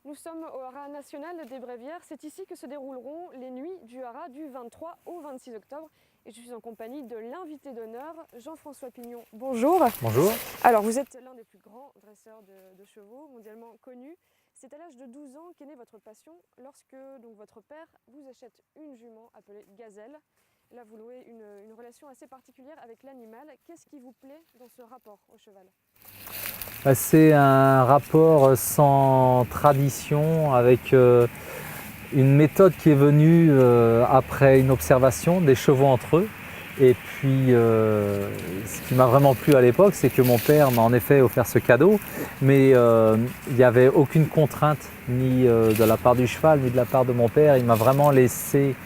Nous sommes au Haras national des Bréviaires. C'est ici que se dérouleront les nuits du Haras du 23 au 26 octobre. Et je suis en compagnie de l'invité d'honneur, Jean-François Pignon. Bonjour. Bonjour. Alors, vous êtes l'un des plus grands dresseurs de chevaux mondialement connus. C'est à l'âge de 12 ans qu'est née votre passion lorsque donc, votre père vous achète une jument appelée Gazelle. Là, vous louez une relation assez particulière avec l'animal. Qu'est-ce qui vous plaît dans ce rapport au cheval ? C'est un rapport sans tradition avec une méthode qui est venue après une observation des chevaux entre eux. Et puis ce qui m'a vraiment plu à l'époque, c'est que mon père m'a en effet offert ce cadeau, mais il n'y avait aucune contrainte ni de la part du cheval ni de la part de mon père. Il m'a vraiment laissé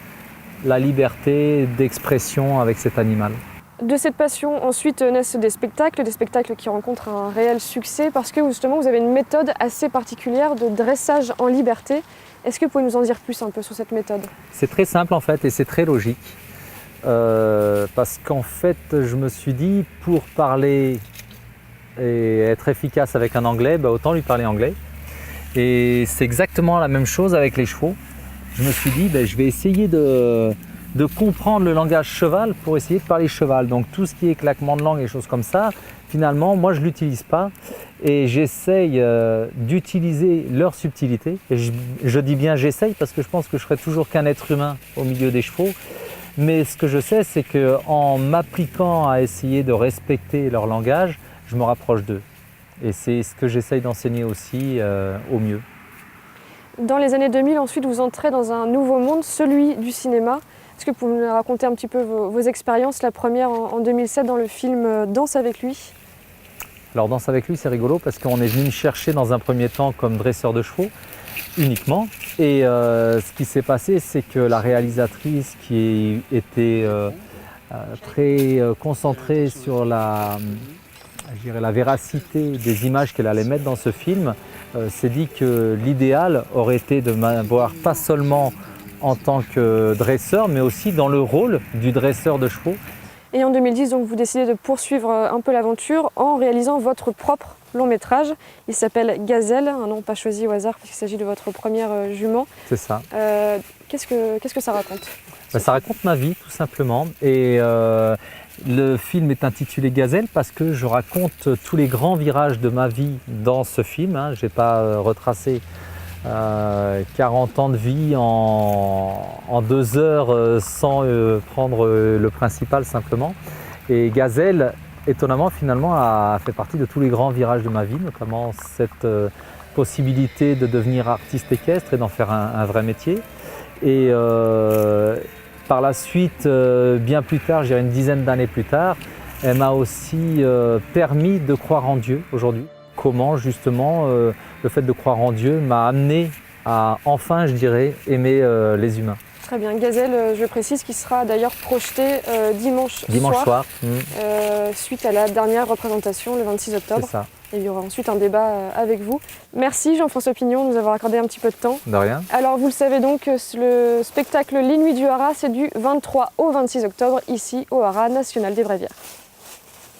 la liberté d'expression avec cet animal. De cette passion, ensuite naissent des spectacles qui rencontrent un réel succès parce que justement vous avez une méthode assez particulière de dressage en liberté. Est-ce que vous pouvez nous en dire plus un peu sur cette méthode ? C'est très simple en fait et c'est très logique parce qu'en fait je me suis dit pour parler et être efficace avec un anglais, autant lui parler anglais. Et c'est exactement la même chose avec les chevaux. Je me suis dit je vais essayer de comprendre le langage cheval pour essayer de parler cheval. Donc tout ce qui est claquement de langue et choses comme ça, finalement, moi je ne l'utilise pas et j'essaye d'utiliser leur subtilité. Et je dis bien j'essaye parce que je pense que je serai toujours qu'un être humain au milieu des chevaux. Mais ce que je sais, c'est qu'en m'appliquant à essayer de respecter leur langage, je me rapproche d'eux. Et c'est ce que j'essaye d'enseigner aussi au mieux. Dans les années 2000, ensuite, vous entrez dans un nouveau monde, celui du cinéma. Est-ce que vous pouvez nous raconter un petit peu vos expériences, la première en 2007 dans le film Danse avec lui ? Alors Danse avec lui, c'est rigolo parce qu'on est venu me chercher dans un premier temps comme dresseur de chevaux uniquement. Et ce qui s'est passé, c'est que la réalisatrice qui était très concentrée sur la véracité des images qu'elle allait mettre dans ce film, s'est dit que l'idéal aurait été de m'avoir pas seulement en tant que dresseur, mais aussi dans le rôle du dresseur de chevaux. Et en 2010, donc, vous décidez de poursuivre un peu l'aventure en réalisant votre propre long métrage. Il s'appelle Gazelle, un nom pas choisi au hasard puisqu'il s'agit de votre première jument. C'est ça. Qu'est-ce que ça raconte ? Ça raconte ma vie tout simplement. Et le film est intitulé Gazelle parce que je raconte tous les grands virages de ma vie dans ce film. Je n'ai pas retracé 40 ans de vie en 2 heures sans prendre le principal simplement. Et Gazelle, étonnamment, finalement, a fait partie de tous les grands virages de ma vie, notamment cette possibilité de devenir artiste équestre et d'en faire un vrai métier. Et par la suite, bien plus tard, je dirais une dizaine d'années plus tard, elle m'a aussi permis de croire en Dieu aujourd'hui. Comment justement le fait de croire en Dieu m'a amené à enfin, je dirais, aimer les humains. Très bien, Gazelle, je précise, qui sera d'ailleurs projeté dimanche soir. Suite à la dernière représentation le 26 octobre. C'est ça. Et il y aura ensuite un débat avec vous. Merci Jean-François Pignon de nous avoir accordé un petit peu de temps. De rien. Alors vous le savez donc, le spectacle Les Nuits du Haras, c'est du 23 au 26 octobre ici au Haras national des Bréviaires.